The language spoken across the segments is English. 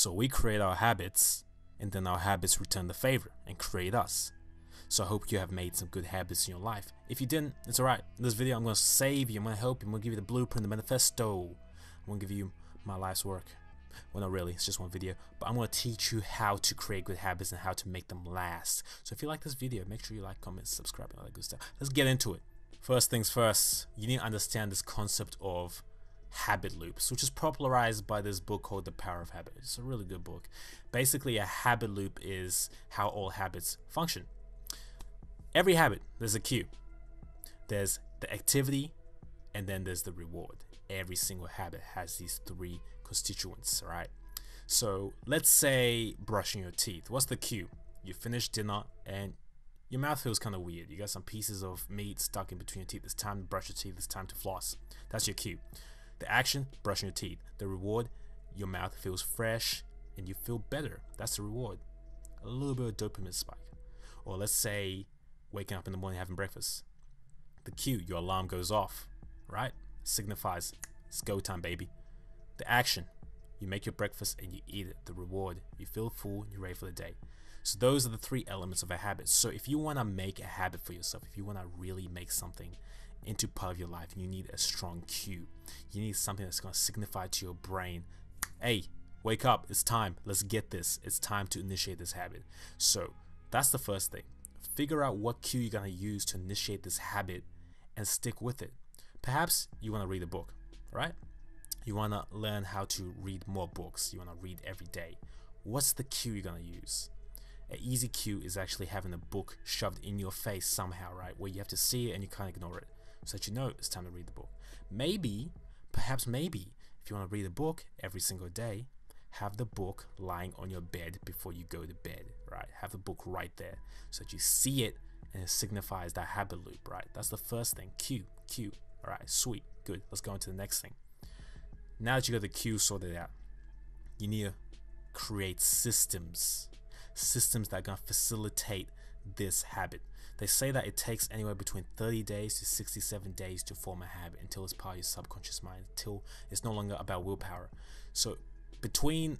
So we create our habits, and then our habits return the favor and create us. So I hope you have made some good habits in your life. If you didn't, it's alright. In this video, I'm going to save you, I'm going to help you, I'm going to give you the blueprint, the manifesto. I'm going to give you my life's work. Well, not really, it's just one video, but I'm going to teach you how to create good habits and how to make them last. So if you like this video, make sure you like, comment, subscribe, and all that good stuff. Let's get into it. First things first, you need to understand this concept of habit loops, which is popularized by this book called The Power of Habit. It's a really good book. Basically, a habit loop is how all habits function. Every habit, there's a cue. There's the activity, and then there's the reward. Every single habit has these three constituents, right? So let's say brushing your teeth. What's the cue? You finish dinner and your mouth feels kind of weird. You got some pieces of meat stuck in between your teeth. It's time to brush your teeth. It's time to floss. That's your cue. The action, brushing your teeth. The reward, your mouth feels fresh and you feel better. That's the reward. A little bit of dopamine spike. Or let's say waking up in the morning having breakfast. The cue, your alarm goes off, right? Signifies it's go time, baby. The action, you make your breakfast and you eat it. The reward, you feel full and you're ready for the day. So those are the three elements of a habit. So if you want to make a habit for yourself, if you want to really make something into part of your life, you need a strong cue. You need something that's going to signify to your brain, hey, wake up, it's time, let's get this. It's time to initiate this habit. So that's the first thing. Figure out what cue you're going to use to initiate this habit and stick with it. Perhaps you want to read a book, right? You want to learn how to read more books. You want to read every day. What's the cue you're going to use? An easy cue is actually having a book shoved in your face somehow, right? Where you have to see it and you can't ignore it. So that you know it's time to read the book. Maybe, perhaps maybe, if you want to read a book every single day, have the book lying on your bed before you go to bed, right? Have the book right there so that you see it and it signifies that habit loop, right? That's the first thing. Cue. All right, sweet, good. Let's go into the next thing. Now that you got the cue sorted out, you need to create systems that are going to facilitate this habit. They say that it takes anywhere between 30 days to 67 days to form a habit until it's part of your subconscious mind, until it's no longer about willpower. So between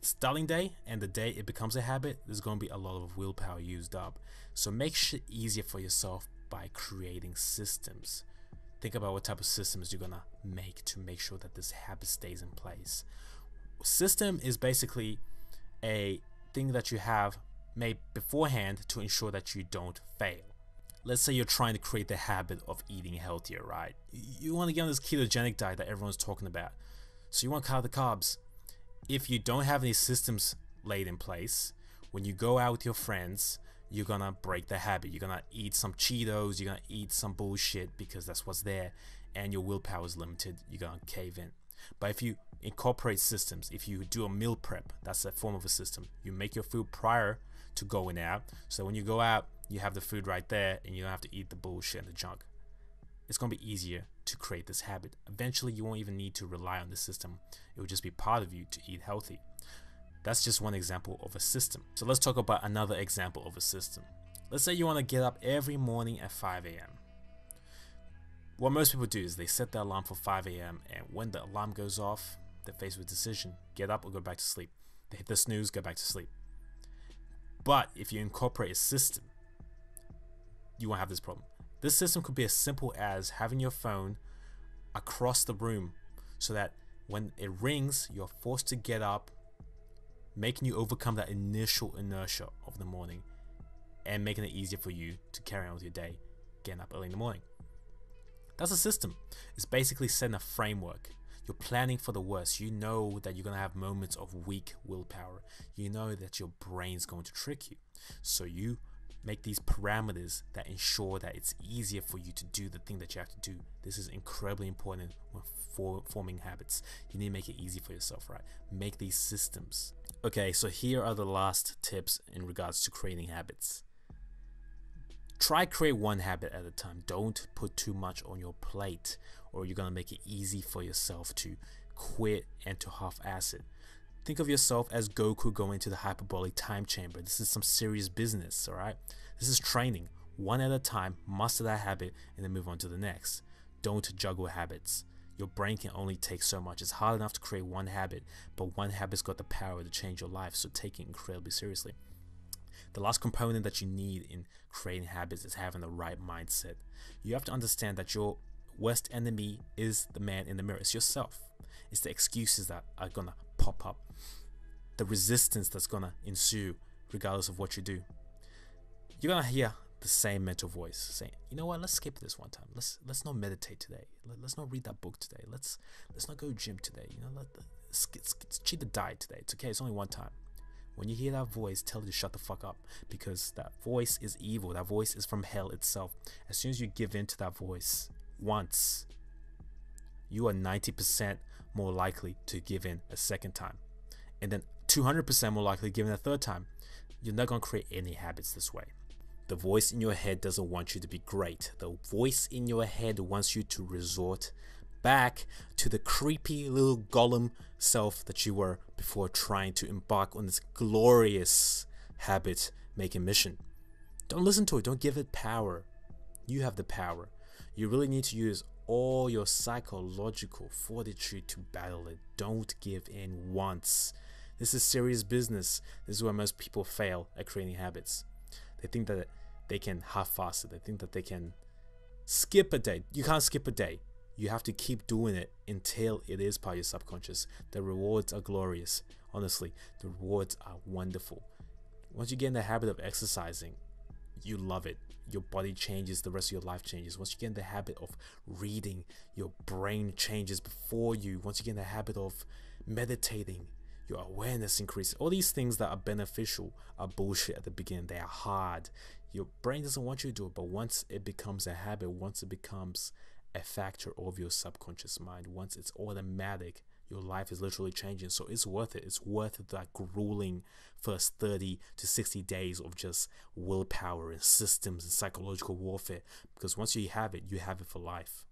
starting day and the day it becomes a habit, there's going to be a lot of willpower used up. So make shit easier for yourself by creating systems. Think about what type of systems you're gonna make sure that this habit stays in place. System is basically a thing that you have made beforehand to ensure that you don't fail. Let's say you're trying to create the habit of eating healthier, right? You want to get on this ketogenic diet that everyone's talking about. So you want to cut out the carbs. If you don't have any systems laid in place, when you go out with your friends, you're gonna break the habit. You're gonna eat some Cheetos, you're gonna eat some bullshit because that's what's there, and your willpower is limited. You're gonna cave in. But if you incorporate systems, if you do a meal prep, that's a form of a system. You make your food prior to going out, so when you go out, you have the food right there and you don't have to eat the bullshit and the junk. It's gonna be easier to create this habit. Eventually, you won't even need to rely on the system. It will just be part of you to eat healthy. That's just one example of a system. So let's talk about another example of a system. Let's say you want to get up every morning at 5 a.m. What most people do is they set their alarm for 5 a.m. and when the alarm goes off, they're faced with a decision: get up or go back to sleep. They hit the snooze, go back to sleep. But if you incorporate a system, you won't have this problem. This system could be as simple as having your phone across the room so that when it rings, you're forced to get up, making you overcome that initial inertia of the morning and making it easier for you to carry on with your day, getting up early in the morning. That's a system. It's basically setting a framework. You're planning for the worst. You know that you're going to have moments of weak willpower. You know that your brain's going to trick you. So you make these parameters that ensure that it's easier for you to do the thing that you have to do. This is incredibly important when forming habits. You need to make it easy for yourself, right? Make these systems. Okay, so here are the last tips in regards to creating habits. Try create one habit at a time. Don't put too much on your plate, or you're gonna make it easy for yourself to quit and to half-ass it. Think of yourself as Goku going into the hyperbolic time chamber. This is some serious business, alright? This is training. One at a time, master that habit, and then move on to the next. Don't juggle habits. Your brain can only take so much. It's hard enough to create one habit, but one habit's got the power to change your life, so take it incredibly seriously. The last component that you need in creating habits is having the right mindset. You have to understand that your worst enemy is the man in the mirror. It's yourself. It's the excuses that are gonna pop up, the resistance that's gonna ensue regardless of what you do. You're gonna hear the same mental voice saying, you know what, let's skip this one time. Let's not meditate today. Let's not read that book today. Let's not go gym today. You know, let's cheat the diet today. It's okay, it's only one time. When you hear that voice, tell it to shut the fuck up, because that voice is evil. That voice is from hell itself. As soon as you give in to that voice once, you are 90% more likely to give in a second time, and then 200% more likely to give in a third time. You're not going to create any habits this way. The voice in your head doesn't want you to be great. The voice in your head wants you to resort back to the creepy little golem self that you were before trying to embark on this glorious habit making mission. Don't listen to it. Don't give it power. You have the power. You really need to use all your psychological fortitude to battle it. Don't give in once. This is serious business. This is where most people fail at creating habits. They think that they can half-fast it. They think that they can skip a day. You can't skip a day. You have to keep doing it until it is part of your subconscious. The rewards are glorious. Honestly, the rewards are wonderful. Once you get in the habit of exercising, you love it. Your body changes, the rest of your life changes. Once you get in the habit of reading, your brain changes before you. Once you get in the habit of meditating, your awareness increases. All these things that are beneficial are bullshit at the beginning. They are hard. Your brain doesn't want you to do it, but once it becomes a habit, once it becomes a factor of your subconscious mind, once it's automatic, your life is literally changing. So it's worth it. It's worth that grueling first 30 to 60 days of just willpower and systems and psychological warfare, because once you have it for life.